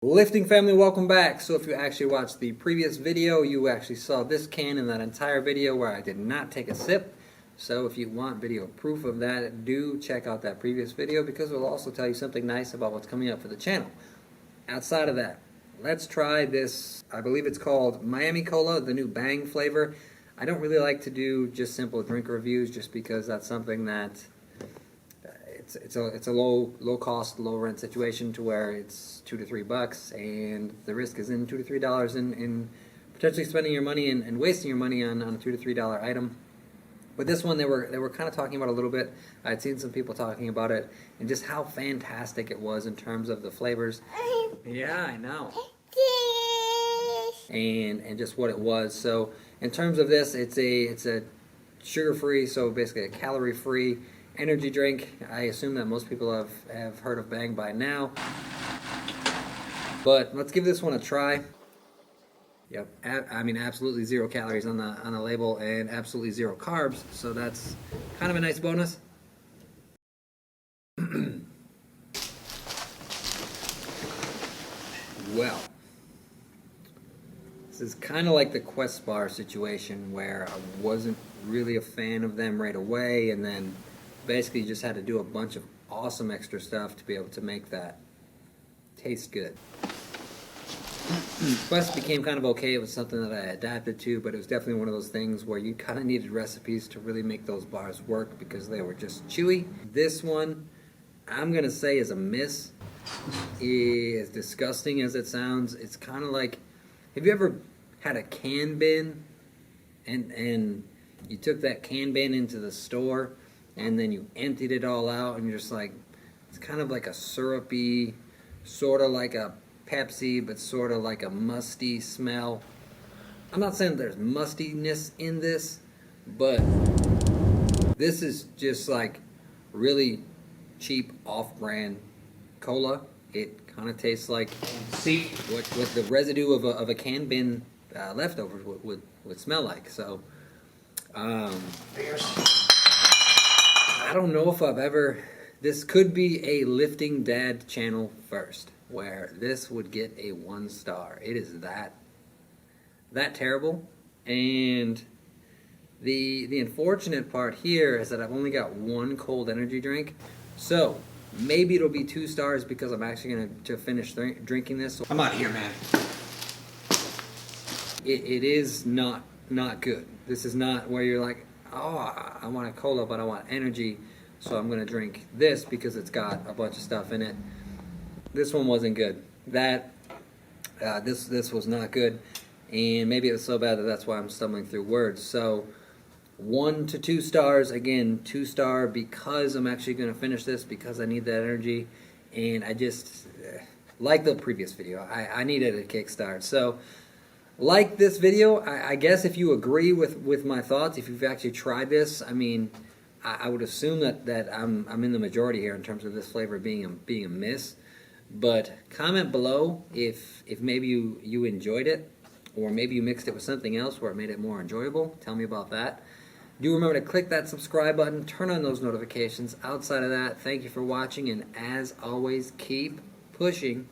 Lifting family, welcome back. So if you actually watched the previous video, you actually saw this can in that entire video where I did not take a sip. So if you want video proof of that, do check out that previous video because it will also tell you something nice about what's coming up for the channel. Outside of that, let's try this. I believe it's called Miami Cola, the new Bang flavor. I don't really like to do just simple drink reviews just because that's something that it's a low cost, low rent situation to where it's $2 to $3 and the risk is in $2 to $3 in potentially spending your money and wasting your money on a $2 to $3 item. But this one they were kind of talking about a little bit. I'd seen some people talking about it and just how fantastic it was in terms of the flavors. Yeah, I know. And just what it was. So in terms of this, it's a sugar-free, so basically a calorie-free energy drink. I assume that most people have heard of Bang by now. But let's give this one a try. Yep, I mean absolutely 0 calories on the label and absolutely 0 carbs, so that's kind of a nice bonus. Well, this is kind of like the Quest bar situation where I wasn't really a fan of them right away, and then basically just had to do a bunch of awesome extra stuff to be able to make that taste good. Quest became kind of okay. It was something that I adapted to, but it was definitely one of those things where you kind of needed recipes to really make those bars work because they were just chewy. This one, I'm going to say is a miss. As disgusting as it sounds, it's kind of like, have you ever had a can bin and you took that can bin into the store and then you emptied it all out and you're just like, it's kind of like a syrupy, sort of like a Pepsi, but sort of like a musty smell. I'm not saying there's mustiness in this, but this is just like really cheap off-brand cola. It kind of tastes like what the residue of a can bin leftovers would smell like. So I don't know if I've ever, this could be a lifting dad channel first, where this would get a 1 star. It is that terrible. And the unfortunate part here is that I've only got 1 cold energy drink. So maybe it'll be 2 stars because I'm actually going to finish drinking this. So I'm out of here, man. It is not good. This is not where you're like, oh, I want a cola, but I want energy, so I'm going to drink this because it's got a bunch of stuff in it. This one wasn't good. This was not good, and maybe it was so bad that that's why I'm stumbling through words. So 1 to 2 stars. Again, 2 star because I'm actually going to finish this because I need that energy, and I just like the previous video. I needed a kickstart. So like this video, I guess if you agree with my thoughts, if you've actually tried this, I mean, I would assume that I'm in the majority here in terms of this flavor being a miss. But comment below if maybe you enjoyed it, or maybe you mixed it with something else where it made it more enjoyable. Tell me about that. Do remember to click that subscribe button, turn on those notifications. Outside of that, thank you for watching, and as always, keep pushing